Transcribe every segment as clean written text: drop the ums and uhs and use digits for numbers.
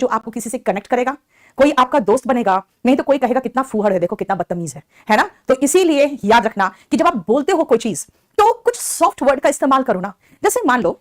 जो आपको किसी से कनेक्ट करेगा, कोई आपका दोस्त बनेगा, नहीं तो कोई कहेगा कितना फूहड़ है, देखो कितना बदतमीज है ना। तो इसीलिए याद रखना कि जब आप बोलते हो कोई चीज तो कुछ सॉफ्ट वर्ड का इस्तेमाल करो ना। जैसे मान लो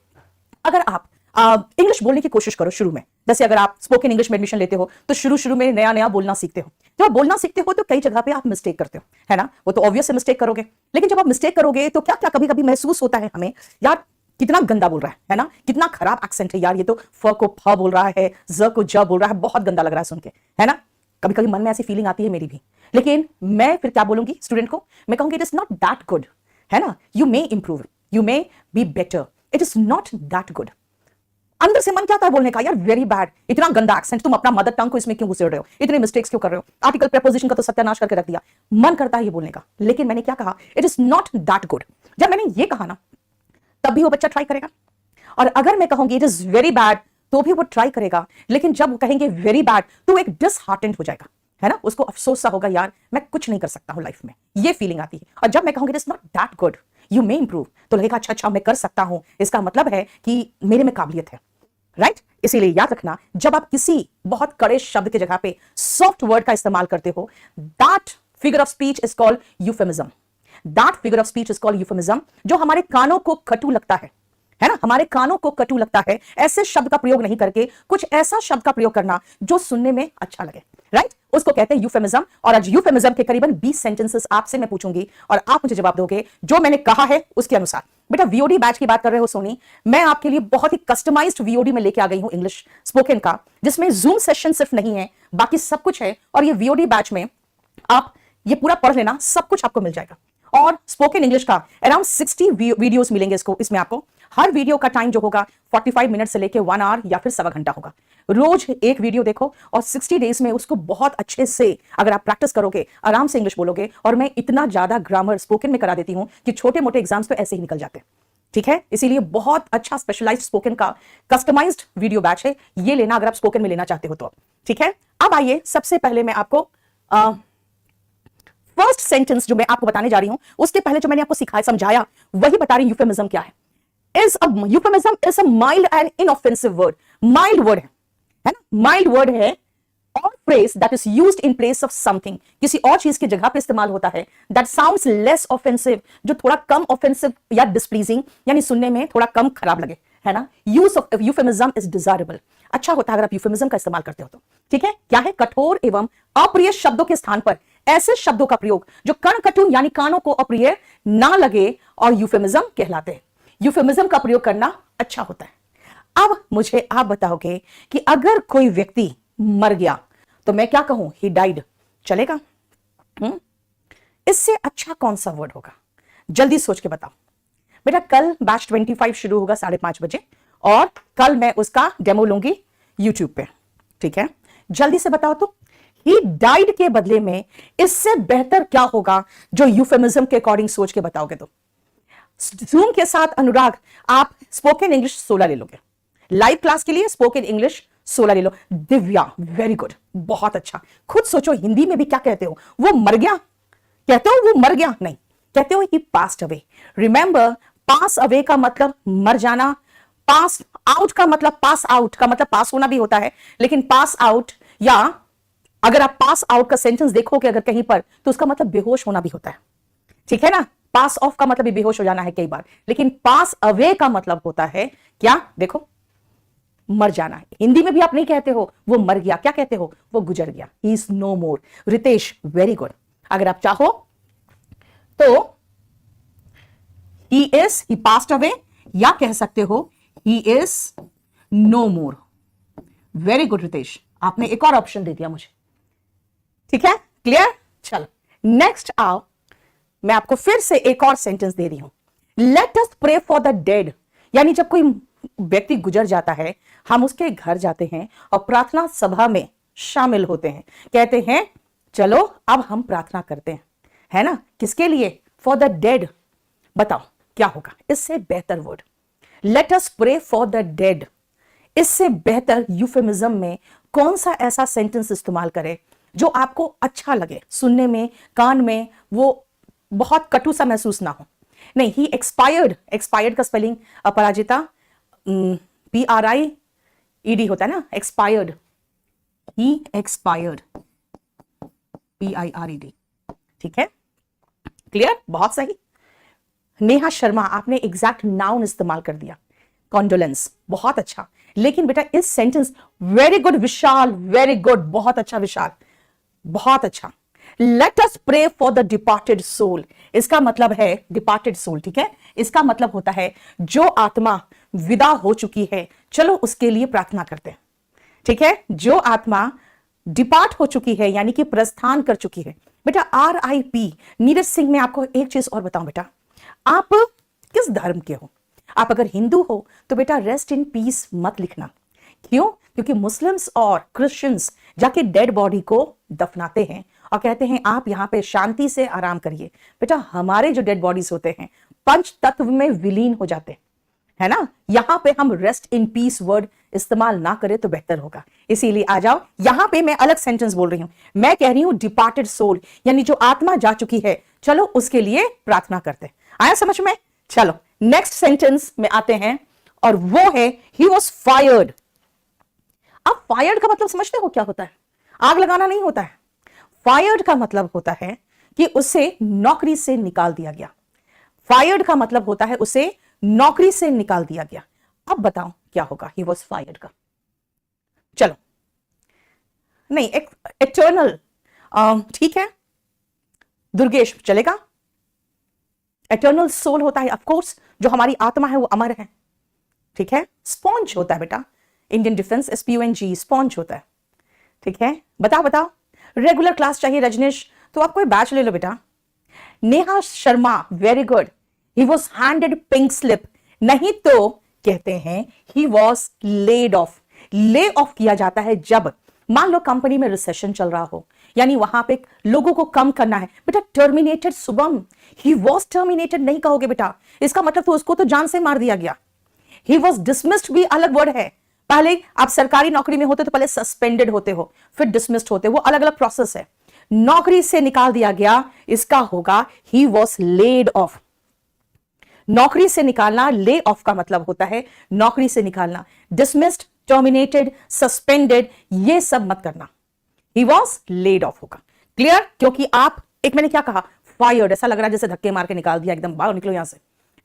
अगर आप इंग्लिश बोलने की कोशिश करो शुरू में, जैसे अगर आप स्पोकन इंग्लिश में एडमिशन लेते हो तो शुरू में नया नया बोलना सीखते हो। जब आप बोलना सीखते हो तो कई जगह पे आप मिस्टेक करते हो, है ना, वो तो ऑब्वियस मिस्टेक करोगे। लेकिन जब आप मिस्टेक करोगे तो क्या क्या कभी कभी महसूस होता है हमें, यार कितना गंदा बोल रहा है ना, कितना खराब एक्सेंट है यार, ये तो फ को फ बोल रहा है, ज को ज बोल रहा है, बहुत गंदा लग रहा है सुन के, है ना। कभी कभी मन में ऐसी फीलिंग आती है मेरी भी। लेकिन मैं फिर क्या बोलूंगी स्टूडेंट को, मैं कहूंगी it is not that good, है ना, you may improve, you may be better, it is not that good. अंदर से मन क्या आता है बोलने का, यार वेरी बैड, इतना गंदा एक्सेंट, तुम अपना मदर टंग को इसमें क्यों घुसेड़ रहे हो, इतने मिस्टेक्स क्यों कर रहे हो, आर्टिकल प्रेपोजिशन का तो सत्यानाश करके रख दिया। मन करता है ये बोलने का, लेकिन मैंने क्या कहा, it is not that good. जब मैंने ये कहा ना तब भी वो बच्चा ट्राई करेगा, और अगर मैं कहूंगी इट इज वेरी बैड तो भी वो ट्राई करेगा। लेकिन जब वो कहेंगे वेरी बैड तो एक डिसहार्टेंड हो जाएगा, है ना, उसको अफसोस सा होगा, यार मैं कुछ नहीं कर सकता हूं लाइफ में, ये फीलिंग आती है। और जब मैं कहूंगी it is not that good, you may improve, तो लगेगा अच्छा अच्छा मैं कर सकता हूं, इसका मतलब है कि मेरे में काबिलियत है, राइट। इसीलिए याद रखना जब आप किसी बहुत कड़े शब्द की जगह पे सॉफ्ट वर्ड का इस्तेमाल करते हो, that figure of speech is called euphemism. That figure of speech is called euphemism. जो हमारे कानों को कटु लगता है ना, हमारे कानों को कटु लगता है, ऐसे शब्द का प्रयोग नहीं करके कुछ ऐसा शब्द का प्रयोग करना जो सुनने में अच्छा लगे, राइट, उसको कहते हैं यूफेमिज्म। और आज यूफेमिज्म के करीबन 20 सेंटेंसेस आपसे मैं पूछूंगी और आप मुझे जवाब दोगे जो मैंने कहा है उसके अनुसार। बेटा वीओडी बैच की बात कर रहे हो सोनी, मैं आपके लिए बहुत ही कस्टमाइज्ड वीओडी में लेके आ गई हूं इंग्लिश स्पोकन का, जिसमें जूम सेशन सिर्फ नहीं है, बाकी सब कुछ है। और ये वीओडी बैच में आप ये पूरा पढ़ लेना, सब कुछ आपको मिल जाएगा। और स्पोकन इंग्लिश का अराउंड 60 वीडियोस मिलेंगे इसमें आपको। हर वीडियो का टाइम जो होगा 45 मिनट से लेके 1 आवर या फिर सवा घंटा होगा। रोज एक वीडियो देखो और 60 डेज में उसको बहुत अच्छे से अगर आप प्रैक्टिस करोगे, आराम से इंग्लिश बोलोगे। और मैं इतना ज्यादा ग्रामर स्पोकन में करा देती हूं कि छोटे मोटे एग्जाम्स तो ऐसे ही निकल जाते हैं, ठीक है। इसीलिए बहुत अच्छा स्पेशलाइज्ड स्पोकन का कस्टमाइज्ड वीडियो बैच है, ये लेना अगर आप स्पोकन में लेना चाहते हो तो, ठीक है। अब आइए सबसे पहले मैं आपको फर्स्ट सेंटेंस जो मैं आपको बताने जा रही हूं, उसके पहले जो मैंने आपको सिखाया समझाया वही बता रही हूं यूफेमिज्म क्या है। Euphemism is a mild and inoffensive word. Mild word है ना, माइल्ड वर्ड है और phrase that is used in place of something, किसी और चीज की जगह पे इस्तेमाल होता है, दैट साउंड्स लेस ऑफेंसिव, जो थोड़ा कम ऑफेंसिव या डिस्प्लीजिंग यानी सुनने में थोड़ा कम खराब लगे, है ना। Use of euphemism is desirable, अच्छा होता है अगर आप यूफेमिज्म का इस्तेमाल करते हो तो, ठीक है। क्या है, कठोर एवं अप्रिय शब्दों के स्थान पर ऐसे शब्दों का प्रयोग जो कर्णकटु यानी कानों को अप्रिय ना लगे और यूफेमिज्म कहलाते हैं। यूफेमिज्म का प्रयोग करना अच्छा होता है। अब मुझे आप बताओगे कि अगर कोई व्यक्ति मर गया तो मैं क्या कहूं, ही डाइड, चलेगा? इससे अच्छा कौन सा वर्ड होगा, जल्दी सोच के बताओ। बेटा कल बैच 25 शुरू होगा 5:30 बजे और कल मैं उसका डेमो लूंगी यूट्यूब पे, ठीक है। जल्दी से बताओ तो ही डाइड के बदले में इससे बेहतर क्या होगा जो यूफेमिज्म के अकॉर्डिंग सोच के बताओगे तो। जूम के साथ अनुराग आप स्पोकन इंग्लिश 16 ले लोगे, लाइव क्लास के लिए स्पोकन इंग्लिश 16 ले लो। दिव्या वेरी गुड, बहुत अच्छा। खुद सोचो हिंदी में भी क्या कहते हो, वो मर गया कहते हो, वो मर गया नहीं, कहते हो he passed away. Remember pass away का मतलब मर जाना, पास आउट का मतलब पास आउट का मतलब पास होना भी होता है, लेकिन पास आउट या अगर आप पास आउट का सेंटेंस देखोगे अगर कहीं पर तो उसका मतलब बेहोश होना भी होता है, ठीक है ना। पास ऑफ का मतलब भी बेहोश हो जाना है कई बार, लेकिन पास अवे का मतलब होता है क्या, देखो मर जाना। हिंदी में भी आप नहीं कहते हो वो मर गया, क्या कहते हो, वो गुजर गया, he is no more. Ritesh very good, अगर आप चाहो तो he is, he passed away, या कह सकते हो he is no more. Very good Ritesh, आपने एक और ऑप्शन दे दिया मुझे, ठीक है, क्लियर। चलो नेक्स्ट आओ, मैं आपको फिर से एक और सेंटेंस दे रही हूं। Let us pray for the dead, यानी जब कोई व्यक्ति गुजर जाता है हम उसके घर जाते हैं और प्रार्थना सभा में शामिल होते हैं, कहते हैं चलो अब हम प्रार्थना करते हैं, है ना, किसके लिए, फॉर द डेड। बताओ क्या होगा इससे बेहतर word, let us pray for the dead. इससे बेहतर यूफेमिज्म में कौन सा ऐसा सेंटेंस इस्तेमाल करें जो आपको अच्छा लगे सुनने में, कान में वो बहुत कटु सा महसूस ना हो। नहीं, ही एक्सपायर्ड, एक्सपायर्ड का स्पेलिंग अपराजिता PRIED होता है ना, एक्सपायर्ड, ही एक्सपायर्ड, PIRED, ठीक है, क्लियर, बहुत सही। नेहा शर्मा, आपने एग्जैक्ट नाउन इस्तेमाल कर दिया, कॉन्डोलेंस, बहुत अच्छा। लेकिन बेटा इस sentence, very good Vishal, very good, बहुत अच्छा विशाल, बहुत अच्छा। Let us pray for the departed soul, इसका मतलब है डिपार्टेड सोल, ठीक है, इसका मतलब होता है जो आत्मा विदा हो चुकी है, चलो उसके लिए प्रार्थना करते हैं, ठीक है, जो आत्मा डिपार्ट हो चुकी है यानी कि प्रस्थान कर चुकी है। बेटा RIP नीरज सिंह, मैं आपको एक चीज और बताऊं बेटा, आप किस धर्म के हो? आप अगर हिंदू हो तो बेटा रेस्ट इन पीस मत लिखना। क्यों? क्योंकि मुस्लिम्स और क्रिश्चियंस जाके डेड बॉडी को दफनाते हैं और कहते हैं आप यहां पे शांति से आराम करिए। बेटा हमारे जो डेड बॉडीज होते हैं पंच तत्व में विलीन हो जाते हैं, है ना, यहां पे हम रेस्ट इन पीस वर्ड इस्तेमाल ना करें तो बेहतर होगा। इसीलिए आ जाओ, यहां पे मैं अलग सेंटेंस बोल रही हूं, मैं कह रही हूं डिपार्टेड सोल, यानी जो आत्मा जा चुकी है, चलो उसके लिए प्रार्थना करते। आया समझ में? चलो नेक्स्ट सेंटेंस में आते हैं और वो है ही वॉज फायर्ड। अब फायर्ड का मतलब समझते हो क्या होता है? आग लगाना नहीं होता है। फायर्ड का मतलब होता है कि उसे नौकरी से निकाल दिया गया। फायर्ड का मतलब होता है उसे नौकरी से निकाल दिया गया। अब बताओ क्या होगा ही वॉज फायर्ड का? चलो नहीं, एक्टर्नल, ठीक है, दुर्गेश चलेगा। एटर्नल सोल होता है ऑफकोर्स, जो हमारी आत्मा है वो अमर है, ठीक है। स्पॉन्ज होता है बेटा, इंडियन डिफेंस SPONG, स्पॉन्ज होता है, ठीक है। बताओ बताओ, रेगुलर क्लास चाहिए रजनीश, तो आप कोई बैच ले लो बेटा। Neha Sharma, very good, he was handed pink slip, नहीं तो कहते हैं ही was laid of. Lay off किया जाता है जब मान लो कंपनी में रिसेशन चल रहा हो, यानी वहां पे लोगों को कम करना है। बेटा terminated, Shubham, he was terminated नहीं कहोगे बेटा, इसका मतलब तो उसको तो जान से मार दिया गया। ही वॉज डिसमिस्ड भी अलग वर्ड है। पहले आप सरकारी नौकरी में होते तो पहले सस्पेंडेड होते हो, फिर डिसमिस्ड होते, वो अलग अलग प्रोसेस है। नौकरी से निकाल दिया गया, इसका होगा ही वॉज लेड ऑफ। नौकरी से निकालना, ले ऑफ का मतलब होता है नौकरी से निकालना। डिसमिस्ड, टर्मिनेटेड, सस्पेंडेड, ये सब मत करना, ही वॉज लेड ऑफ होगा। क्लियर? क्योंकि आप, एक मैंने क्या कहा, फायर्ड, ऐसा लग रहा है जैसे धक्के मार के निकाल दिया, एकदम बाहर निकलो यहां से,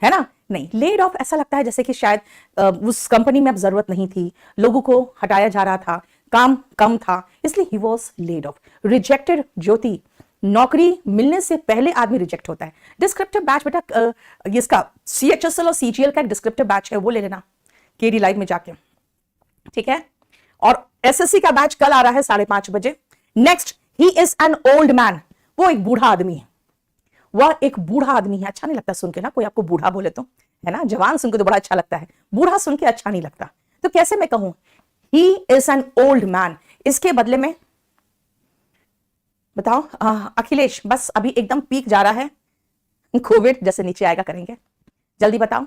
है ना। नहीं, लेड ऑफ ऐसा लगता है जैसे कि शायद उस कंपनी में अब जरूरत नहीं थी, लोगों को हटाया जा रहा था, काम कम था, इसलिए he was laid off. Rejected, Jyoti, नौकरी मिलने से पहले आदमी रिजेक्ट होता है। डिस्क्रिप्टिव बैच बेटा, इसका CHSL और CGL का डिस्क्रिप्टिव बैच है, वो ले लेना KD लाइव में जाके, ठीक है। और SSC का बैच कल आ रहा है 5:30 बजे। Next, he is an old man, वो एक बूढ़ा आदमी है, वह एक बूढ़ा आदमी है। अच्छा नहीं लगता सुन के ना, कोई आपको बूढ़ा बोले तो, है ना, जवान सुन के तो बड़ा अच्छा लगता है, बूढ़ा सुन के अच्छा नहीं लगता। तो कैसे मैं कहूं ही इज एन ओल्ड मैन, इसके बदले में बताओ। अखिलेश, बस अभी एकदम पीक जा रहा है, कोविड जैसे नीचे आएगा करेंगे, जल्दी बताओ।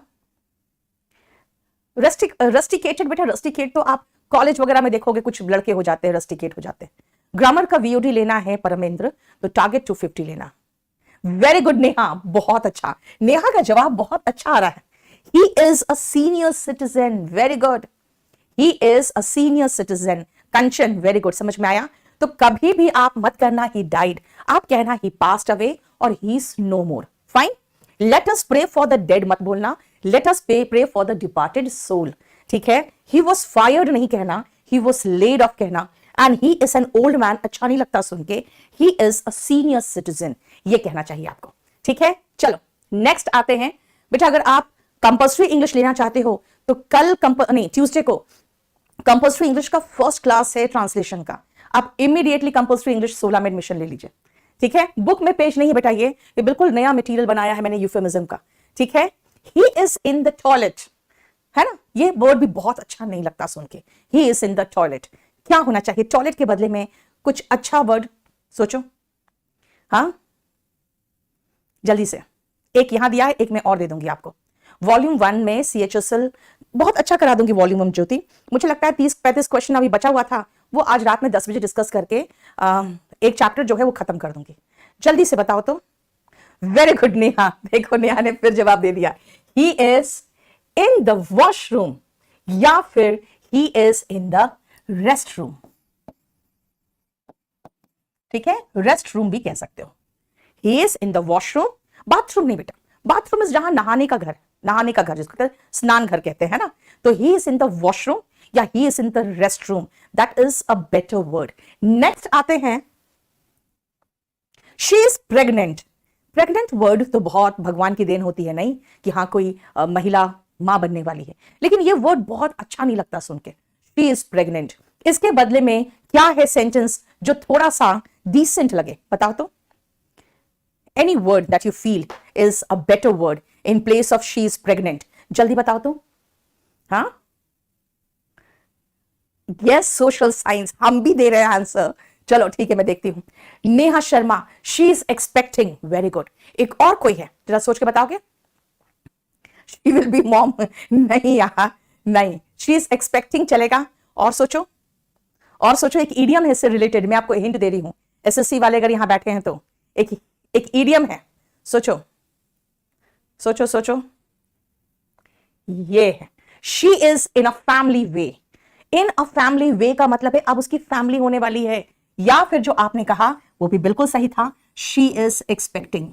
रस्टिकेटेड, बेटा रस्टिकेट तो आप कॉलेज वगैरह में देखोगे, कुछ लड़के हो जाते हैं रस्टिकेट हो जाते हैं। ग्रामर का VOD लेना है परमेंद्र, तो टारगेट 250 लेना। वेरी गुड नेहा, बहुत अच्छा, नेहा का जवाब बहुत अच्छा आ रहा है। ही is a senior citizen, very good, he is a senior citizen. Kanchan, very good, समझ में आया। तो कभी भी आप मत करना ही डाइड, आप कहना ही पास्ट अवे और he is no more. Fine. Let us pray for the dead मत बोलना, let us pray for the departed soul, ठीक है। ही वॉज फायर्ड नहीं कहना, ही वॉज लेड ऑफ कहना। And he is an old man, अच्छा नहीं लगता सुन के, he is a senior citizen, ये कहना चाहिए आपको, ठीक है। चलो नेक्स्ट आते हैं बेटा, अगर आप कंपल्सरी इंग्लिश लेना चाहते हो तो कल नहीं, ट्यूसडे को कंपल्सरी इंग्लिश का फर्स्ट क्लास है ट्रांसलेशन का, आप इमीडिएटली कंपल्सरी इंग्लिश 16 में एडमिशन ले लीजिए, ठीक है। बुक में पेज नहीं है बेटा, ये बिल्कुल नया मटेरियल बनाया है मैंने यूफेमिज्म का, ठीक है। ही इज इन द टॉयलेट, है ना, ये वर्ड भी बहुत अच्छा नहीं लगता सुन के, he is in the toilet. क्या होना चाहिए टॉयलेट के बदले में? कुछ अच्छा वर्ड सोचो, हाँ जल्दी से। एक यहां दिया है, एक मैं और दे दूंगी आपको। वॉल्यूम 1 में CHSL बहुत अच्छा करा दूंगी वॉल्यूम 1 ज्योति, मुझे लगता है 30-35 क्वेश्चन अभी बचा हुआ था, वो आज रात में 10 बजे डिस्कस करके एक चैप्टर जो है वो खत्म कर दूंगी। जल्दी से बताओ तो। वेरी गुड नेहा, देखो नेहा ने फिर जवाब दे दिया, ही इज इन द वॉशरूम या फिर ही is in the rest room. ठीक है, रेस्ट रूम भी कह सकते हो। He is in the washroom, bathroom नहीं बेटा, बाथरूम इज जहां नहाने का घर, नहाने का घर जिसको कहते हैं स्नान घर कहते हैं ना, तो he is in the washroom या he is in the rest room, that is a better word. Next आते हैं, she is pregnant. Pregnant word तो बहुत भगवान की देन होती है नहीं कि हाँ कोई महिला मां बनने वाली है, लेकिन ये वर्ड बहुत अच्छा नहीं लगता सुन के, शी इज प्रेग्नेंट। इसके बदले में क्या है सेंटेंस जो थोड़ा सा डिसेंट लगे, बताओ तो। Any word that you feel is a better word in place of she is pregnant, जल्दी बताओ तो। हाँ, यस, सोशल साइंस, हम भी दे रहे हैं आंसर। चलो ठीक है, मैं देखती हूं। Neha Sharma, she is expecting, very good. एक और कोई है, जरा सोच के बताओगे। शी विल बी मॉम, नहीं यार नहीं, शी इज एक्सपेक्टिंग चलेगा। और सोचो, और सोचो, एक ईडियम है इससे रिलेटेड, मैं आपको हिंट दे रही हूं, एसएससी वाले अगर यहां बैठे हैं तो एक ईडियम है, सोचो सोचो सोचो, ये है, she is in a family way. In a family way का मतलब है अब उसकी फैमिली होने वाली है, या फिर जो आपने कहा वो भी बिल्कुल सही था, शी इज एक्सपेक्टिंग।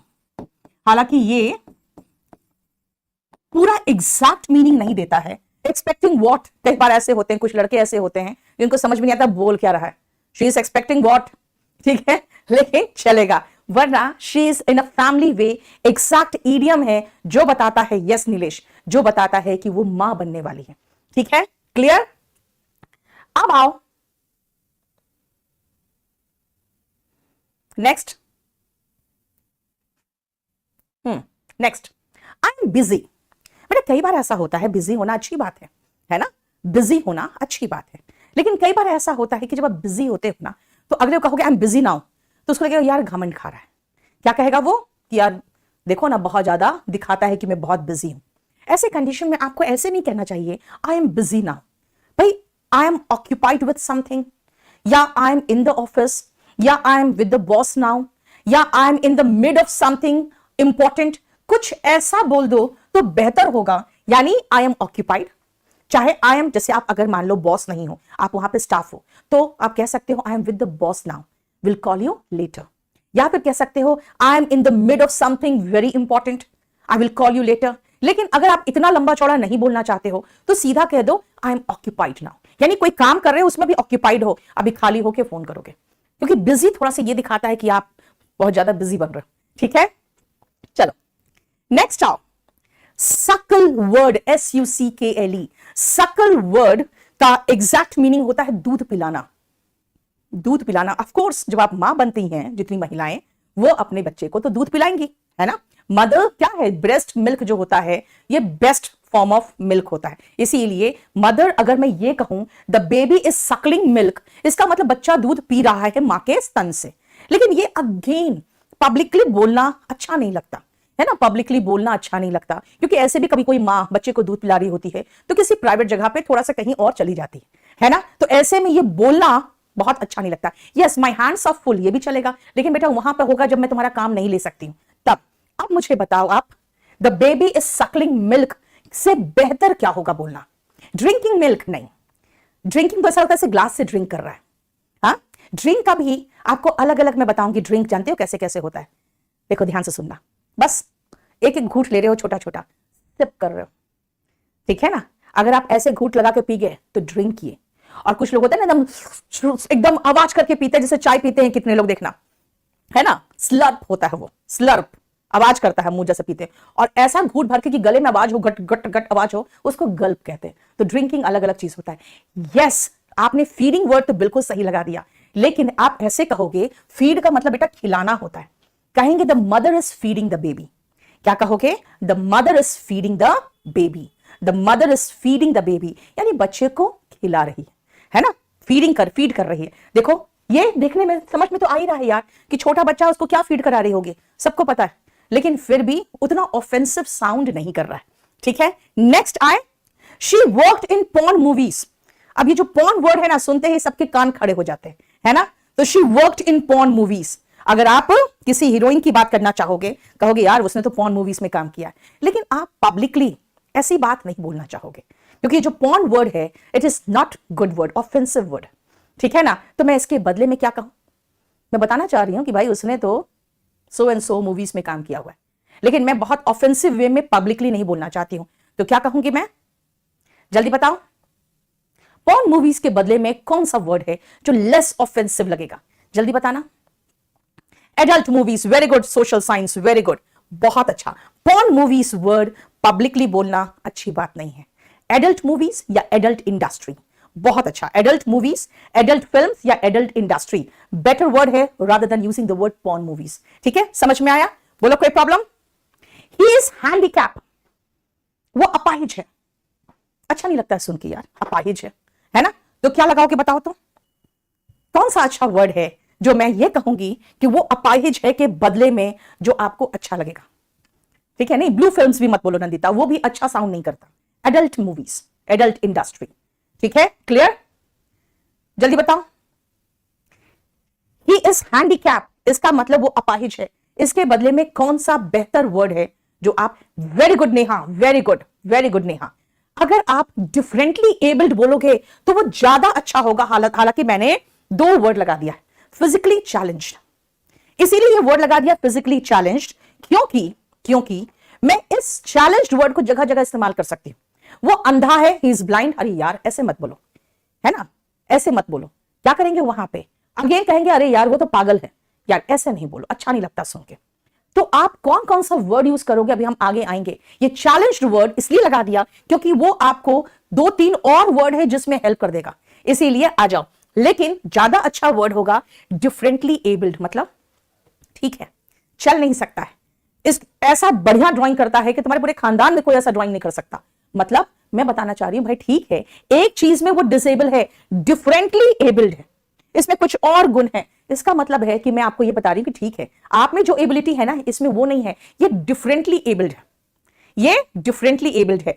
हालांकि ये पूरा एग्जैक्ट मीनिंग नहीं देता है, एक्सपेक्टिंग व्हाट, कई बार ऐसे होते हैं, कुछ लड़के ऐसे होते हैं जिनको समझ में नहीं आता बोल क्या रहा है, शी इज एक्सपेक्टिंग व्हाट, ठीक है, लेकिन चलेगा। वरना she is in a family way exact idiom है जो बताता है, यस नीलेश, जो बताता है कि वो मां बनने वाली है। ठीक है, क्लियर। अब आओ next, next, I am busy. बेटा कई बार ऐसा होता है, बिजी होना अच्छी बात है ना, बिजी होना अच्छी बात है, लेकिन कई बार ऐसा होता है कि जब आप बिजी होते हो ना, तो अगले को कहोगे आई एम बिजी नाउ, तो उसको लगेगा यार घमंड खा रहा है। क्या कहेगा वो कि यार देखो ना, बहुत ज्यादा दिखाता है कि मैं बहुत बिजी हूं। ऐसे कंडीशन में आपको ऐसे नहीं कहना चाहिए आई एम बिजी नाउ, भाई I am occupied with something, या I am in the office, या I am with the boss now, या I am in the mid of something important, कुछ ऐसा बोल दो तो बेहतर होगा। यानी आई एम ऑक्यूपाइड, चाहे आई एम, जैसे आप अगर मान लो बॉस नहीं हो, आप वहां पे स्टाफ हो, तो आप कह सकते हो आई am with the boss now, will call you later. या फिर कह सकते हो आई am in the mid of something very important, I will call you later. लेकिन अगर आप इतना लंबा चौड़ा नहीं बोलना चाहते हो तो सीधा कह दो आई एम ऑक्यूपाइड नाउ, यानी कोई काम कर रहे हो उसमें भी ऑक्यूपाइड हो, अभी खाली होके फोन करोगे, क्योंकि बिजी थोड़ा सा ये दिखाता है कि आप बहुत ज्यादा बिजी बन रहे हो। ठीक है, चलो नेक्स्ट आओ, सकल वर्ड, SUCKLE, सकल वर्ड का एग्जैक्ट मीनिंग होता है दूध पिलाना। दूध पिलाना, ऑफ कोर्स जब आप मां बनती हैं, जितनी महिलाएं, वो अपने बच्चे को तो दूध पिलाएंगी, है ना। मदर क्या है, ब्रेस्ट मिल्क जो होता है ये बेस्ट फॉर्म ऑफ मिल्क होता है, इसीलिए मदर, अगर मैं ये कहूं the baby is Suckling milk, इसका मतलब बच्चा दूध पी रहा है मां के स्तन से। लेकिन ये अगेन पब्लिकली बोलना अच्छा नहीं लगता, है ना, पब्लिकली बोलना अच्छा नहीं लगता, क्योंकि ऐसे भी कभी कोई माँ बच्चे को दूध पिला रही होती है तो किसी प्राइवेट जगह पे थोड़ा सा कहीं और चली जाती है ना, तो ऐसे में ये बोलना बहुत अच्छा नहीं लगता। Yes, my hands are full, ये भी चलेगा, लेकिन बेटा वहां पे होगा जब मैं तुम्हारा काम नहीं ले सकती हूं तब। अब मुझे बताओ आप, the baby is Suckling milk से बेहतर क्या होगा बोलना? ड्रिंकिंग मिल्क नहीं, ड्रिंकिंग तो ऐसा होता है जैसे ग्लास से ड्रिंक कर रहा है। हाँ, ड्रिंक का भी आपको अलग अलग मैं बताऊंगी, ड्रिंक जानते हो कैसे कैसे होता है, देखो ध्यान से सुनना, बस एक एक घूंट ले रहे हो, छोटा छोटा सिप कर रहे हो, ठीक है ना। अगर आप ऐसे घूंट लगा के पी गए तो ड्रिंक किए, और कुछ लोग होते हैं ना एकदम एकदम आवाज करके पीते हैं, जैसे चाय पीते हैं कितने लोग, देखना है ना, स्लर्प होता है वो, स्लर्प आवाज करता है मुंह जैसे पीते, और ऐसा घूंट भर के कि गले में आवाज हो, गट गट गट आवाज हो, उसको गल्प कहते हैं। तो ड्रिंकिंग अलग अलग चीज होता है। यस, आपने फीडिंग वर्ड तो बिल्कुल सही लगा दिया, लेकिन आप ऐसे कहोगे फीड का मतलब बेटा खिलाना होता है, कहेंगे the mother is feeding the baby, क्या कहोगे? The mother is feeding the baby, the mother is feeding the baby, यानी बच्चे को खिला रही है ना, फीड कर रही है। देखो ये देखने में समझ में तो आ ही रहा है यार कि छोटा बच्चा उसको क्या फीड करा रही होगी, सबको पता है, लेकिन फिर भी उतना ऑफेंसिव साउंड नहीं कर रहा है। ठीक है, नेक्स्ट आए, she worked in porn movies. अब ये जो पॉर्न वर्ड है ना, सुनते ही सबके कान खड़े हो जाते हैं, है ना, तो she worked in porn movies. अगर आप किसी हीरोइन की बात करना चाहोगे, कहोगे यार उसने तो पॉर्न मूवीज में काम किया है, लेकिन आप पब्लिकली ऐसी बात नहीं बोलना चाहोगे, क्योंकि जो पॉर्न वर्ड है it is not good word, offensive word, ठीक है ना। तो मैं इसके बदले में क्या कहूं? मैं बताना चाह रही हूं कि भाई उसने तो सो एंड सो मूवीज में काम किया हुआ है, लेकिन मैं बहुत ऑफेंसिव वे में पब्लिकली नहीं बोलना चाहती हूं। तो क्या कहूंगी मैं? जल्दी बताओ, पॉर्न मूवीज के बदले में कौन सा वर्ड है जो लेस ऑफेंसिव लगेगा? जल्दी बताना। Adult movies, very good. Social science, very good, बहुत अच्छा। पॉर्न मूवीज वर्ड पब्लिकली बोलना अच्छी बात नहीं है। एडल्ट मूवीज या एडल्ट इंडस्ट्री, बहुत अच्छा। एडल्ट मूवीज, एडल्ट फिल्म्स या एडल्ट इंडस्ट्री बेटर वर्ड है rather than using the word porn movies. ठीक है, समझ में आया? बोलो कोई प्रॉब्लम? ही इज हैंडीकैप, वो अपाहिज है। अच्छा नहीं लगता है सुन के यार, अपाहिज है ना? तो क्या लगाओगे बताओ तो? कौन सा अच्छा वर्ड है जो मैं ये कहूंगी कि वो अपाहिज है के बदले में जो आपको अच्छा लगेगा? ठीक है, नहीं ब्लू फिल्म्स भी मत बोलो नंदिता, वो भी अच्छा साउंड नहीं करता। एडल्ट मूवीज, एडल्ट इंडस्ट्री, ठीक है, क्लियर? जल्दी बताओ। ही इज हैंडीकैप, इसका मतलब वो अपाहिज है। इसके बदले में कौन सा बेहतर वर्ड है जो आप? Very good Neha, very good, very good Neha. अगर आप डिफरेंटली एबल्ड बोलोगे तो वो ज्यादा अच्छा होगा। हालांकि मैंने दो वर्ड लगा दिया, फिजिकली चैलेंज्ड, इसीलिए ये वर्ड लगा दिया फिजिकली चैलेंज्ड, क्योंकि मैं इस चैलेंज्ड वर्ड को जगह जगह इस्तेमाल कर सकती हूं। वो अंधा है, ही इज ब्लाइंड। अरे यार ऐसे मत बोलो, है ना, ऐसे मत बोलो। क्या करेंगे वहां पे? अगेन कहेंगे अरे यार वो तो पागल है। यार ऐसे नहीं बोलो, अच्छा नहीं लगता सुन के। तो आप कौन कौन सा वर्ड यूज करोगे अभी हम आगे आएंगे। ये चैलेंज्ड वर्ड इसलिए लगा दिया क्योंकि वो आपको दो तीन और वर्ड है जिसमें हेल्प कर देगा, इसीलिए आ जाओ। लेकिन ज्यादा अच्छा वर्ड होगा डिफरेंटली एबल्ड, मतलब ठीक है, चल नहीं सकता है, इस ऐसा बढ़िया ड्राइंग करता है कि तुम्हारे पूरे खानदान में कोई ऐसा ड्राइंग नहीं कर सकता। मतलब मैं बताना चाह रही हूं भाई ठीक है, एक चीज में वो डिसेबल है, डिफरेंटली एबल्ड है, इसमें कुछ और गुण है। इसका मतलब है कि मैं आपको ये बता रही हूं कि ठीक है, आप में जो एबिलिटी है ना इसमें वो नहीं है, ये डिफरेंटली एबल्ड है, ये डिफरेंटली एबल्ड है।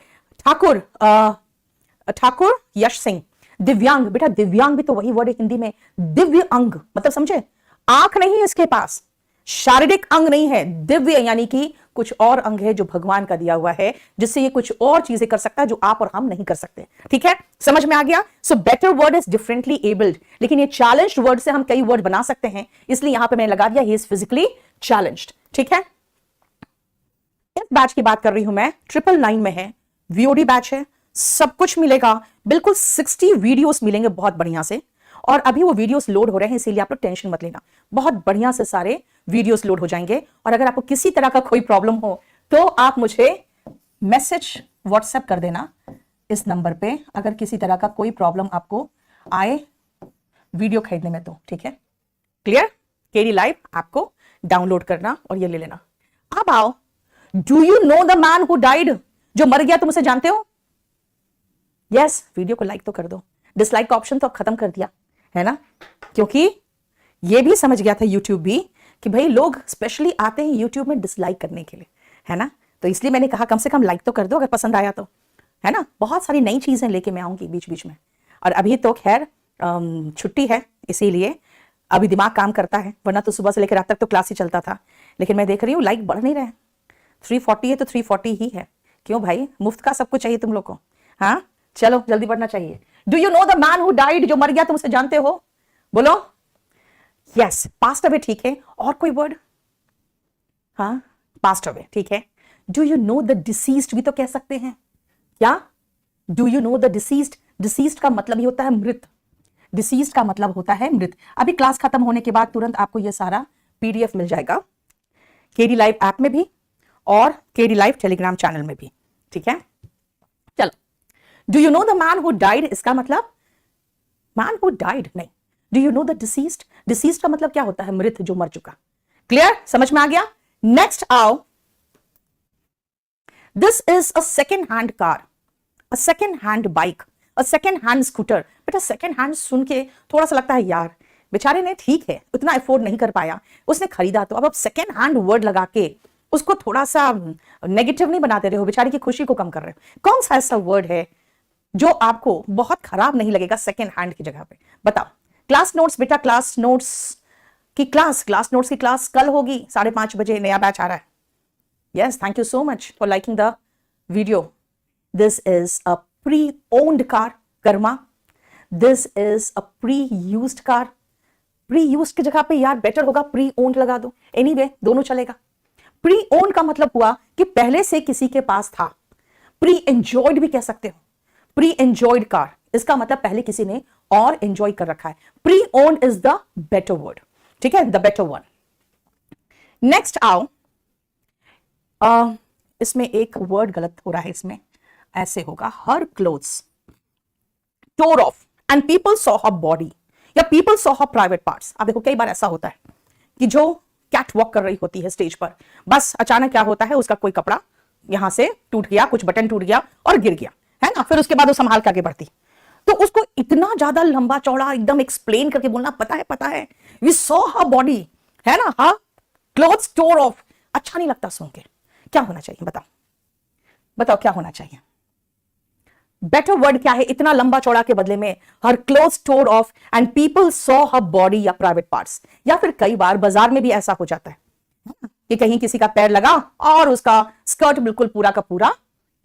ठाकुर यश सिंह, दिव्यांग। बेटा दिव्यांग भी तो वही वर्ड है हिंदी में, दिव्य अंग, मतलब समझे, आंख नहीं है इसके पास, शारीरिक अंग नहीं है, दिव्य यानी कि कुछ और अंग है जो भगवान का दिया हुआ है, जिससे ये कुछ और चीजें कर सकता है जो आप और हम नहीं कर सकते। ठीक है, समझ में आ गया? So better word is differently abled, लेकिन ये चैलेंज्ड वर्ड से हम कई वर्ड बना सकते हैं, इसलिए यहां पे मैंने लगा दिया ही इज फिजिकली चैलेंज्ड। ठीक है, इस बैच की बात कर रही हूं मैं, 999 में है, वीओडी बैच है, सब कुछ मिलेगा, बिल्कुल 60 वीडियोस मिलेंगे बहुत बढ़िया से। और अभी वो वीडियोस लोड हो रहे हैं, इसीलिए आप लोग टेंशन मत लेना, बहुत बढ़िया से सारे वीडियोस लोड हो जाएंगे। और अगर आपको किसी तरह का कोई प्रॉब्लम हो तो आप मुझे मैसेज व्हाट्सएप कर देना इस नंबर पे, अगर किसी तरह का कोई प्रॉब्लम आपको आए वीडियो खरीदने में तो। ठीक है, क्लियर? केडी लाइव आपको डाउनलोड करना और ये ले लेना। अब आओ, do you know the man who died, जो मर गया तुम उसे जानते हो? यस, वीडियो को लाइक तो कर दो, डिसलाइक का ऑप्शन तो अब खत्म कर दिया है ना, क्योंकि ये भी समझ गया था यूट्यूब भी कि भाई लोग स्पेशली आते हैं यूट्यूब में डिसलाइक करने के लिए, है ना, तो इसलिए मैंने कहा कम से कम लाइक तो कर दो अगर पसंद आया तो, है ना। बहुत सारी नई चीजें लेके मैं आऊंगी बीच बीच में, और अभी तो खैर छुट्टी है इसीलिए अभी दिमाग काम करता है, वरना तो सुबह से लेकर रात तक तो क्लास ही चलता था। लेकिन मैं देख रही हूँ लाइक बढ़ नहीं रहे, 340 है तो 340 ही है। क्यों भाई, मुफ्त का सब कुछ चाहिए तुम लोग को? हाँ चलो जल्दी बढ़ना चाहिए। Do you know the man who died, जो मर गया तुम उसे जानते हो? बोलो। यस, पास्ट अवे, ठीक है, और कोई वर्ड? हाँ, पास्ट अवे, ठीक है। Do you know the deceased भी तो कह सकते हैं, क्या? Do you know the deceased, deceased का मतलब ही होता है मृत, डिसीज्ड का मतलब होता है मृत। अभी क्लास खत्म होने के बाद तुरंत आपको यह सारा पीडीएफ मिल जाएगा केडी लाइव ऐप में भी और केडी लाइव टेलीग्राम चैनल में भी। ठीक है, चलो। Do you know the man who died, इसका मतलब मैन हु डाइड नहीं, do you know the deceased, deceased का मतलब क्या होता है? मृत, जो मर चुका। क्लियर, समझ में आ गया? नेक्स्ट आओ, this is a second hand car, a second hand bike, a second hand scooter. बेटा सेकेंड हैंड सुन के थोड़ा सा लगता है यार बेचारे ने, ठीक है उतना अफोर्ड नहीं कर पाया, उसने खरीदा, तो अब आप सेकेंड हैंड वर्ड लगा के उसको थोड़ा सा नेगेटिव नहीं बनाते रहे हो, बेचारे की खुशी को कम कर रहे हो। कौन सा ऐसा वर्ड है जो आपको बहुत खराब नहीं लगेगा सेकेंड हैंड की जगह पे? बताओ। क्लास नोट्स, बेटा क्लास नोट्स की क्लास कल होगी 5:30 बजे, नया बैच आ रहा है। Yes, thank you so much for liking the video. This is a pre-owned car, Karma. This is a pre-used car, pre use की जगह पे यार बेटर होगा प्री ओन्ड लगा दो, एनीवे दोनों चलेगा। प्री ओन्ड का मतलब हुआ कि पहले से किसी के पास था। प्री एंजॉयड भी कह सकते हो, प्री एंजॉयड कार, इसका मतलब पहले किसी ने और एंजॉय कर रखा है। Pre owned is the better word, ठीक है, द बेटर वन। नेक्स्ट आओ, इसमें एक वर्ड गलत हो रहा है, इसमें ऐसे होगा, her clothes tore off and people saw her body, या people saw her private parts. अब देखो कई बार ऐसा होता है कि जो कैट वॉक कर रही होती है स्टेज पर, बस अचानक क्या होता है, उसका कोई कपड़ा यहां से टूट गया, कुछ बटन टूट गया और गिर गया, है ना, फिर उसके बाद वो संभाल के आगे बढ़ती, तो उसको इतना ज्यादा लंबा चौड़ा एकदम एक्सप्लेन करके बोलना, पता है वी सॉ हर बॉडी, है ना, हाँ क्लोथ्स टोर ऑफ, अच्छा नहीं लगता सुन के। क्या होना चाहिए बताओ, बताओ क्या होना चाहिए? बेटर वर्ड क्या है इतना लंबा चौड़ा के बदले में? Her clothes tore off and people saw her body, या प्राइवेट पार्ट्स। या फिर कई बार बाजार में भी ऐसा हो जाता है कि कहीं किसी का पैर लगा और उसका स्कर्ट बिल्कुल पूरा का पूरा,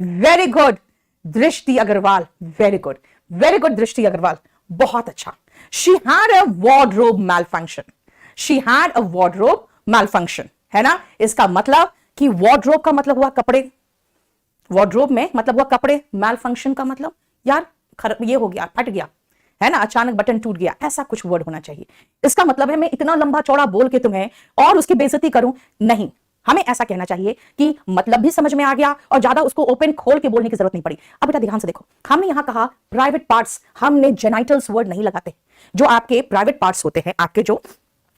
very good Drishti Agarwal, very good, very good Drishti Agarwal, बहुत अच्छा। She had a wardrobe malfunction, she had a wardrobe malfunction, है ना। इसका मतलब कि वार्डरोब का मतलब हुआ कपड़े, वार्डरोब में मतलब हुआ कपड़े, मैल फंक्शन का मतलब यार ये हो गया, फट गया, है ना, अचानक बटन टूट गया, ऐसा कुछ वर्ड होना चाहिए। इसका मतलब है मैं इतना लंबा चौड़ा बोल के तुम्हें और उसकी बेइज्जती करूं, नहीं, हमें ऐसा कहना चाहिए कि मतलब भी समझ में आ गया और ज्यादा उसको ओपन खोल के बोलने की जरूरत नहीं पड़ी। अब बेटा ध्यान से देखो, हमने यहां कहा प्राइवेट पार्ट्स, हमने जेनाइटल्स वर्ड नहीं लगाते। जो आपके प्राइवेट पार्ट्स होते हैं, आपके जो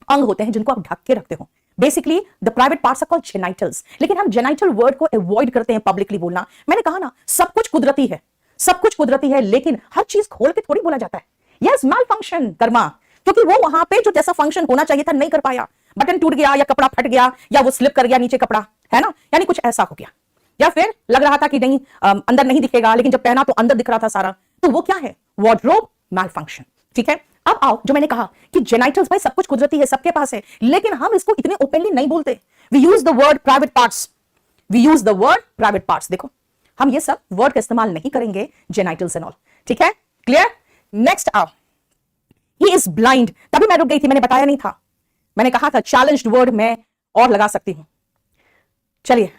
अंग होते हैं जिनको आप ढक के रखते हो, basically the private parts are called genitals. लेकिन हम जेनाइटल वर्ड को अवॉइड करते हैं पब्लिकली बोलना। मैंने कहा ना, सब कुछ कुदरती है, सब कुछ कुदरती है, लेकिन हर चीज खोल के थोड़ी बोला जाता है। यस, मैल फंक्शन कर्मा, क्योंकि वो वहां पे जो जैसा फंक्शन होना चाहिए था नहीं कर पाया, बटन टूट गया या कपड़ा फट गया या वो स्लिप कर गया नीचे कपड़ा, है ना, यानी कुछ ऐसा हो गया। या फिर लग रहा था कि नहीं अंदर नहीं दिखेगा, लेकिन जब पहना तो अंदर दिख रहा था सारा, तो वो क्या है, वार्डरोब मैल फंक्शन, ठीक है। अब आओ, जो मैंने कहा कि जेनाइटल्स भाई सब कुछ कुदरती है, सबके पास है, लेकिन हम इसको इतने ओपनली नहीं बोलते। We use the word private parts, we use the word private parts. देखो हम ये सब वर्ड का इस्तेमाल नहीं करेंगे, जेनाइटल्स एंड ऑल, ठीक है, क्लियर। नेक्स्ट आओ, ही इज ब्लाइंड, तभी मैं रुक गई थी, मैंने बताया नहीं था, मैंने कहा था चैलेंज्ड वर्ड मैं और लगा सकती हूं। चलिए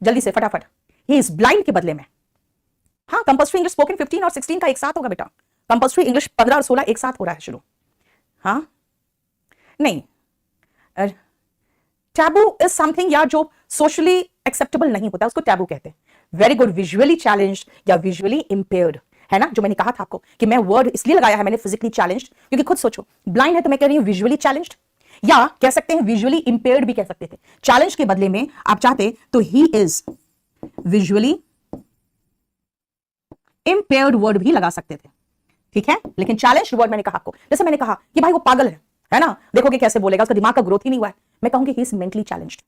जल्दी से फटाफट, ही इज ब्लाइंड के बदले में, हाँ कंपल्सरी इंग्लिश स्पोकन 15 और 16 का एक साथ होगा बेटा, कंपल्सरी इंग्लिश 15 और 16 एक साथ हो रहा है शुरू, हाँ नहीं, टैबू इज समथिंग यार जो सोशली एक्सेप्टेबल नहीं होता, उसको टैबू कहते हैं। वेरी गुड, विजुअली चैलेंज्ड या विजुअली इंपेयर्ड, है ना, जो मैंने कहा था आपको कि मैं वर्ड इसलिए लगाया है मैंने फिजिकली चैलेंज्ड, क्योंकि खुद सोचो ब्लाइंड है तो मैं कह रही हूं विजुअली चैलेंज्ड, या कह सकते हैं विजुअली इंपेयर्ड भी कह सकते थे। चैलेंज के बदले में आप चाहते तो he is visually impaired word भी लगा सकते थे, ठीक है, लेकिन चैलेंज वर्ड मैंने कहा आपको, जैसे मैंने कहा कि भाई वो पागल है ना, देखोगे कैसे बोलेगा, उसका दिमाग का ग्रोथ ही नहीं हुआ है, मैं कहूंगी ही इज मेंटली चैलेंज्ड,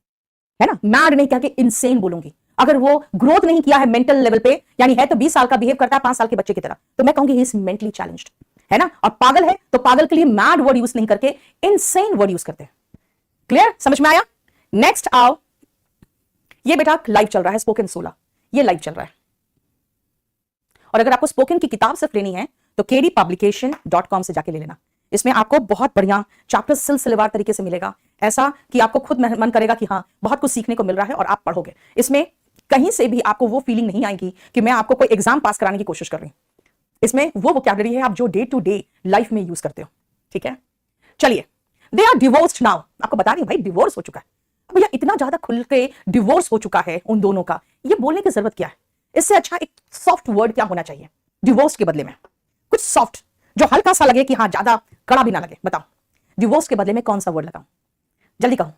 है ना, मैड नहीं कह के इंसेन बोलूंगी। अगर वो ग्रोथ नहीं किया है मेंटल लेवल पे, यानी है तो 20 साल का बिहेव करता है 5 साल के बच्चे की तरह, तो मैं कहूंगी ही इज मेंटली चैलेंज्ड, है ना। और पागल है तो पागल के लिए मैड वर्ड यूज नहीं करके इंसेन वर्ड यूज करते हैं। क्लियर, समझ में आया। नेक्स्ट आओ, ये बेटा लाइव चल रहा है स्पोकन 16, ये लाइव चल रहा है, और अगर आपको स्पोकन की किताब सिर्फ लेनी है तो kdpublication.com से जाके ले लेना। इसमें आपको बहुत बढ़िया चैप्टर सिलसिलेवार तरीके से मिलेगा, ऐसा कि आपको खुद मन करेगा कि हाँ बहुत कुछ सीखने को मिल रहा है और आप पढ़ोगे। इसमें कहीं से भी आपको वो फीलिंग नहीं आएगी कि मैं आपको कोई एग्जाम पास कराने की कोशिश कर रही हूं। इसमें वो वोकैबुलरी है आप जो डे टू डे लाइफ में यूज करते हो, ठीक है। चलिए, दे आर डिवोर्स्ड नाउ, आपको बता रही हूं भाई डिवोर्स हो चुका है भैया, इतना ज्यादा खुल के डिवोर्स हो चुका है उन दोनों का, ये बोलने की जरूरत क्या है? इससे अच्छा एक सॉफ्ट वर्ड क्या होना चाहिए डिवोर्स के बदले में, कुछ सॉफ्ट जो हल्का सा लगे कि हाँ ज्यादा कड़ा भी ना लगे। बताओ डिवोर्स के बदले में कौन सा वर्ड लगाऊं, जल्दी कहो।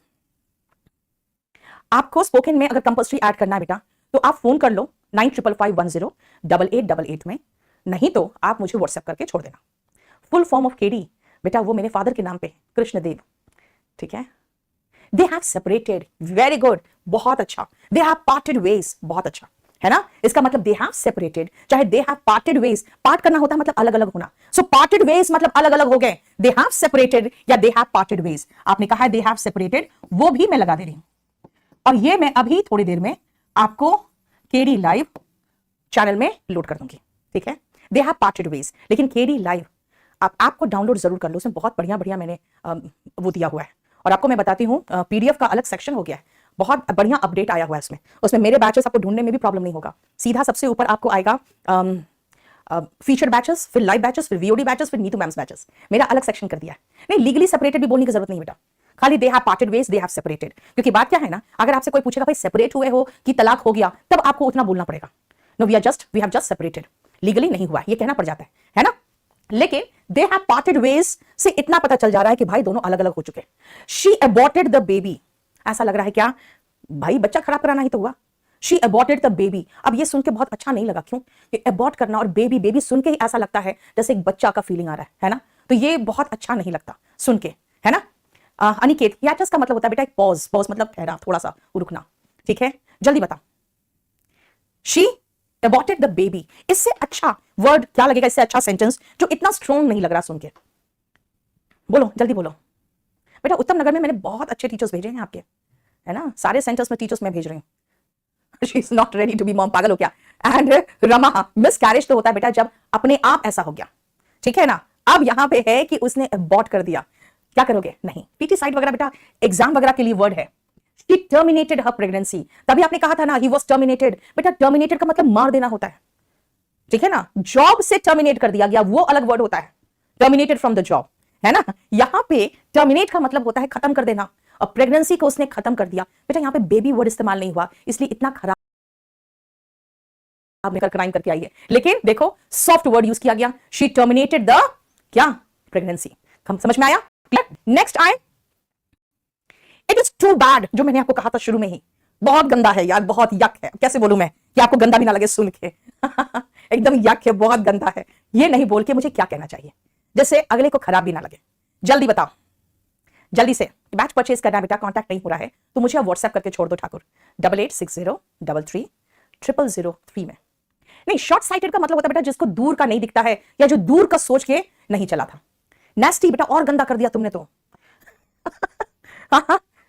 आपको स्पोकन में अगर कंपल्सरी ऐड करना है बेटा तो आप फोन कर लो 9555108888 में, नहीं तो आप मुझे व्हाट्सएप करके छोड़ देना। फुल फॉर्म ऑफ केडी बेटा वो मेरे फादर के नाम पे कृष्णदेव, ठीक है। They have separated, very good, बहुत अच्छा। दे हैव पार्टेड वेज, बहुत अच्छा, है ना। इसका मतलब दे हैव सेपरेटेड, चाहे they have parted ways, part करना होता है मतलब अलग अलग होना, सो पार्टेड वेज मतलब अलग अलग हो गए। दे हैव सेपरेटेड या दे हैव पार्टेड वेज, आपने कहा है दे हैव सेपरेटेड, वो भी मैं लगा दे रही हूं। और ये मैं अभी थोड़ी देर में आपको केडी लाइव चैनल में लोड कर दूंगी, ठीक है। दे हैव पार्टेड वेज, लेकिन केडी लाइव आप ऐप को डाउनलोड जरूर कर लो, उसमें बहुत बढ़िया बढ़िया मैंने वो दिया हुआ है। और आपको मैं बताती हूँ, पीडीएफ का अलग सेक्शन हो गया है, बहुत बढ़िया अपडेट आया हुआ है उसमें। उसमें मेरे बैचेस आपको ढूंढने में भी प्रॉब्लम नहीं होगा, सीधा सबसे ऊपर आपको आएगा फीचर बैचेस, फिर लाइव बैचेस, फिर वीओडी बैचेस, फिर नीतू मैम्स बैचेस। मेरा अलग सेक्शन कर दिया है। नहीं, लीगली सेपरेटेड भी बोलने की जरूरत नहीं बेटा, खाली they have parted ways, they have separated. क्योंकि बात क्या है ना, अगर आपसे कोई पूछेगा भाई सेपरेट हुए हो कि तलाक हो गया, तब आपको उतना बोलना पड़ेगा, no we have just separated, legally नहीं हुआ, ये कहना पड़ जाता है ना। लेकिन दे हैव पार्टेड वेज से इतना पता चल जा रहा है कि भाई दोनों अलग अलग हो चुके। शी अबॉर्टेड द बेबी, ऐसा लग रहा है क्या भाई बच्चा खराब कराना ही तो हुआ। शी अबॉर्टेड द बेबी, अब ये सुन के बहुत अच्छा नहीं लगा, क्यों कि अबॉर्ट करना और बेबी, बेबी सुन के ही ऐसा लगता है जैसे एक बच्चा का फीलिंग आ रहा है ना, तो ये बहुत अच्छा नहीं लगता सुन के, है ना। अनिकेत, याचस का मतलब होता है बेटा एक पॉज, पॉज मतलब ठहरा, थोड़ा सा रुकना, ठीक है। जल्दी बताओ, शी अबॉर्टेड द बेबी, इससे अच्छा वर्ड क्या लगेगा, इससे अच्छा सेंटेंस जो इतना स्ट्रॉन्ग नहीं लग रहा सुन के, बोलो जल्दी बोलो बेटा। उत्तम नगर में मैंने बहुत अच्छे टीचर्स भेजे हैं आपके, है ना, सारे सेंटर्स में टीचर्स मैं भेज रही हूँ। She is not ready to be mom, पागल हो क्या। एंड रमा, मिस कैरेज तो होता है बेटा जब अपने आप ऐसा हो गया, ठीक है ना। अब यहां पे है कि उसने अबॉर्ट कर दिया, क्या करोगे, नहीं पीटी साइड वगैरह बेटा एग्जाम वगैरह के लिए वर्ड है। She terminated her pregnancy, तभी आपने कहा था ना he was terminated, बेटा terminated का मतलब मार देना होता है, ठीक है ना। जॉब से टर्मिनेट कर दिया गया वो अलग वर्ड होता है, टर्मिनेटेड फ्रॉम द जॉब, है ना। यहां पे टर्मिनेट का मतलब होता है खत्म कर देना, और प्रेगनेंसी को उसने खत्म कर दिया। बेटा यहाँ पे बेबी वर्ड इस्तेमाल नहीं हुआ, इसलिए इतना खराब निकल क्राइम करके आई है। लेकिन देखो सॉफ्ट वर्ड यूज किया गया, शी टर्मिनेटेड द क्या, प्रेगनेंसी। समझ में आया। नेक्स्ट आए, इट इज टू बैड, जो मैंने आपको कहा था शुरू में ही, बहुत गंदा है यार, बहुत यक है। कैसे बोलूं मैं कि आपको गंदा भी ना लगे सुन के एकदम यक है, बहुत गंदा है। ये नहीं बोल के मुझे क्या कहना चाहिए, जैसे अगले को खराब भी ना लगे। जल्दी बताओ, जल्दी से। बैच परचेज करना बेटा, कांटेक्ट नहीं हो रहा है तो मुझे व्हाट्सएप करके छोड़ दो ठाकुर, 8860333003 में। नहीं, शॉर्ट साइटेड का मतलब होता है बेटा जिसको दूर का नहीं दिखता है, या जो दूर का सोच के नहीं चला था। नेस्टी बेटा और गंदा कर दिया तुमने तो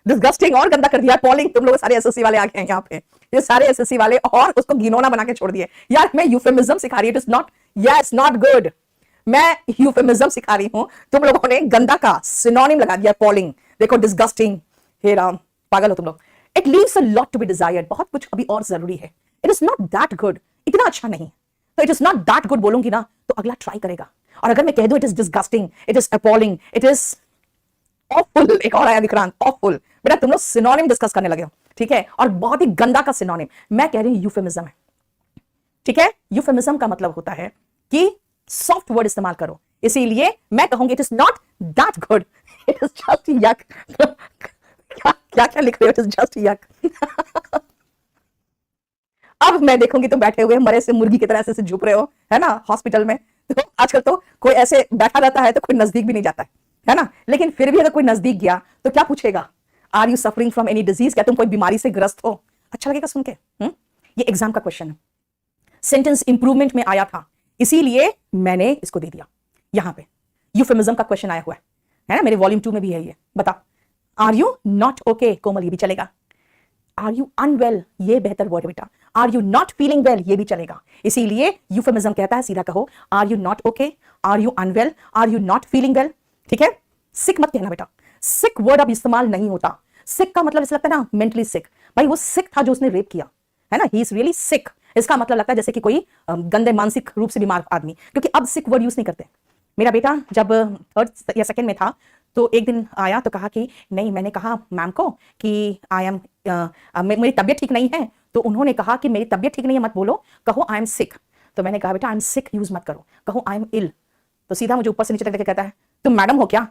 डिस्गस्टिंग और गंदा कर दिया। पॉलिंग, तुम लोग सारे एसएससी वाले आ गए हैं यहाँ पे, ये सारे एसएससी वाले, और उसको घिनौना बना के छोड़ दिए। यार मैं यूफेमिज्म सिखा रही हूँ, it is not, yes not good, मैं यूफेमिज्म सिखा रही हूं, तुम लोगों ने गंदा का सिनोनिम लगा दिया पॉलिंग। देखो डिस्गस्टिंग, हे राम पागल हो तुम लोग। It leaves a lot to be desired, बहुत कुछ अभी और जरूरी है। It is not that good, इतना अच्छा नहीं, तो it is not that good बोलूंगी ना तो अगला ट्राई करेगा। और अगर मैं कह दूं it is disgusting, it is appalling, it is awful, एक और आया विक्रांत, ऑफुल, बेटा तुम लोग सिनोनिम डिस्कस करने लगे हो, ठीक है, और बहुत ही गंदा का सिनोनिम। मैं कह रही हूं यूफेमिज्म है, ठीक है। यूफेमिज्म का मतलब होता है कि सॉफ्ट वर्ड इस्तेमाल करो, इसीलिए मैं कहूंगी it is not that good, it is just यक। क्या क्या लिख रहे हो, इट इज जस्ट यक। अब मैं देखूंगी तुम बैठे हुए मरे से मुर्गी की तरह ऐसे झुक रहे हो, है ना, हॉस्पिटल में। तो आजकल तो कोई ऐसे बैठा रहता है तो कोई नजदीक भी नहीं जाता है ना। लेकिन फिर भी अगर कोई नजदीक गया तो क्या पूछेगा, are you suffering from any disease, क्या तुम कोई बीमारी से ग्रस्त हो। अच्छा लगेगा सुन के। ये एग्जाम का क्वेश्चन है, सेंटेंस इंप्रूवमेंट में आया था, इसीलिए मैंने इसको दे दिया। यहां पे यूफेमिज्म का क्वेश्चन आया हुआ है ना, मेरे वॉल्यूम 2 में भी है ये। बता, आर यू नॉट ओके, कोमल ये भी चलेगा। आर यू अनवेल, ये बेहतर वर्ड है बेटा। Are you not feeling well, ये भी चलेगा। इसीलिए यूफेमिज्म कहता है सीधा कहो, are you not okay, are you unwell, are you not feeling well, ठीक है। सिक मत कहना बेटा, सिक वर्ड अब इस्तेमाल नहीं होता। सिक का मतलब ऐसा लगता है ना मेंटली सिक, भाई वो सिक था जो उसने रेप किया, है ना, ही इज रियली सिक। इसका मतलब लगता है जैसे कि कोई गंदे मानसिक रूप से बीमार आदमी, क्योंकि अब सिक वर्ड यूज नहीं करते। मेरा बेटा जब 3rd या 2nd में था तो एक दिन आया तो कहा कि नहीं, मैंने कहा मैम को कि आई एम मेरी तबीयत ठीक नहीं है, तो उन्होंने कहा कि मेरी तबीयत ठीक नहीं है मत बोलो, कहो आई एम सिक। तो मैंने कहा बेटा आई एम सिक यूज मत करो, कहो आई एम इल। तो सीधा मुझे ऊपर से नीचे तक देख के कहता है तुम मैडम हो क्या।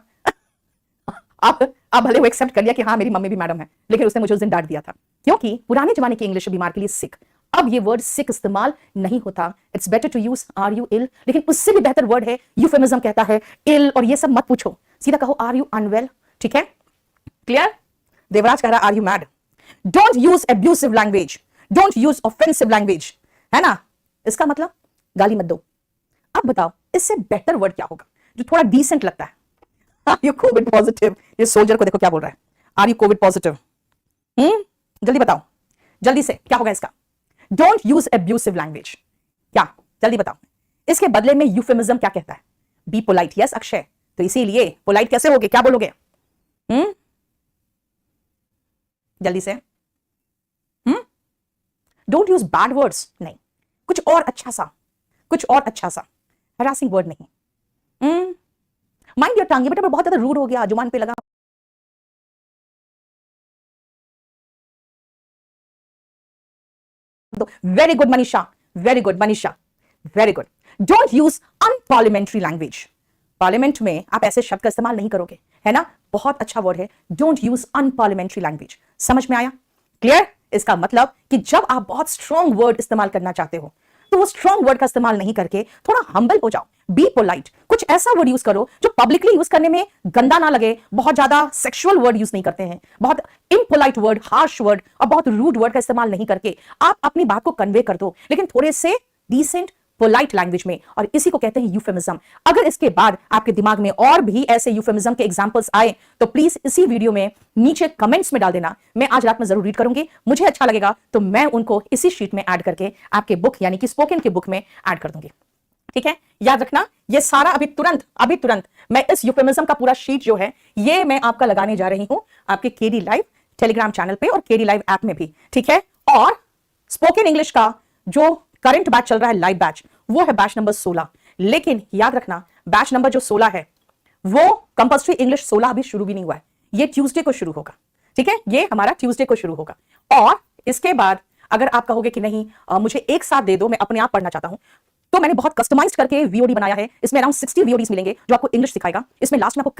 अब भले वो एक्सेप्ट कर लिया कि हाँ मेरी मम्मी भी मैडम है, लेकिन उसने मुझे उस दिन डांट दिया था, क्योंकि पुराने जमाने की इंग्लिश बीमार के लिए सिक, अब ये वर्ड सिक इस्तेमाल नहीं होता। It's better to use are you ill, लेकिन उससे भी बेहतर वर्ड है यूफेमिज्म कहता है इल, और ये सब मत पूछो, सीधा कहो आर यू अनवेल, ठीक है, क्लियर। देवराज कह रहा are you mad. Don't use abusive language, don't use offensive language, है ना, इसका मतलब गाली मत दो। अब बताओ इससे बेहतर वर्ड क्या होगा जो थोड़ा डिसेंट लगता है। आर यू कोविड पॉजिटिव, ये सोल्जर को देखो क्या बोल रहा है, आर यू कोविड पॉजिटिव। जल्दी बताओ, जल्दी से क्या होगा इसका। डोंट यूज अब्यूसिव लैंग्वेज, क्या, जल्दी बताओ। इसके बदले में यूफेमिज्म क्या कहता है, बी पोलाइट। यस अक्षय, तो इसीलिए पोलाइट कैसे होगे, क्या बोलोगे? जल्दी से। डोंट यूज बैड वर्ड्स, नहीं, कुछ और अच्छा सा, कुछ और अच्छा सा, हरासिंग वर्ड नहीं। माइंड योर टंग, ये बेटा बहुत ज्यादा रूड हो गया, जुबान पे लगा। Very good Manisha, very good Manisha, very good. Don't use unparliamentary language. Parliament में आप ऐसे शब्द का इस्तेमाल नहीं करोगे, है ना? बहुत अच्छा वर्ड है, डोंट यूज अनपार्लियामेंट्री लैंग्वेज। समझ में आया? क्लियर? इसका मतलब कि जब आप बहुत स्ट्रॉन्ग वर्ड इस्तेमाल करना चाहते हो तो वो स्ट्रॉन्ग वर्ड का इस्तेमाल नहीं करके थोड़ा हम्बल हो जाओ, बी पोलाइट। कुछ ऐसा वर्ड यूज करो जो पब्लिकली यूज करने में गंदा ना लगे। बहुत ज्यादा सेक्सुअल वर्ड यूज नहीं करते हैं, बहुत इम्पोलाइट वर्ड, हार्श वर्ड और बहुत रूड वर्ड का इस्तेमाल नहीं करके आप अपनी बात को कन्वे कर दो, लेकिन थोड़े से डिसेंट पोलाइट लैंग्वेज में, और इसी को कहते हैं यूफेमिज्म। अगर इसके बाद आपके दिमाग में और भी ऐसे यूफेमिज्म के एग्जांपल्स आए तो प्लीज इसी वीडियो में नीचे कमेंट्स में डाल देना, मैं आज रात में जरूर रीड करूंगी। मुझे अच्छा लगेगा तो मैं उनको इसी शीट में ऐड करके आपके बुक यानी कि स्पोकन के बुक में ऐड कर दूंगी। ठीक है, याद रखना, ये सारा अभी तुरंत मैं इस यूफेमिज्म का पूरा शीट जो है ये मैं आपका लगाने जा रही हूं आपके केडी लाइव टेलीग्राम चैनल पे और केडी लाइव ऐप में भी। ठीक है, और स्पोकन इंग्लिश का जो करंट बैच चल रहा है, लाइव बैच, वो है बैच नंबर 16। लेकिन याद रखना, बैच नंबर जो 16 है वो कंपल्सरी इंग्लिश 16 अभी शुरू भी नहीं हुआ है, ये ट्यूसडे को शुरू होगा। ठीक है, ये हमारा ट्यूसडे को शुरू होगा। और इसके बाद अगर आप कहोगे कि नहीं मुझे एक साथ दे दो, मैं अपने आप पढ़ना चाहता हूं, तो मैंने बहुत कस्टमाइज्ड करके वीओडी बनाया है। इसमें अराउंड 60 वीओडीज मिलेंगे जो आपको इंग्लिश सिखाएगा। इसमें लास्ट में आपको कई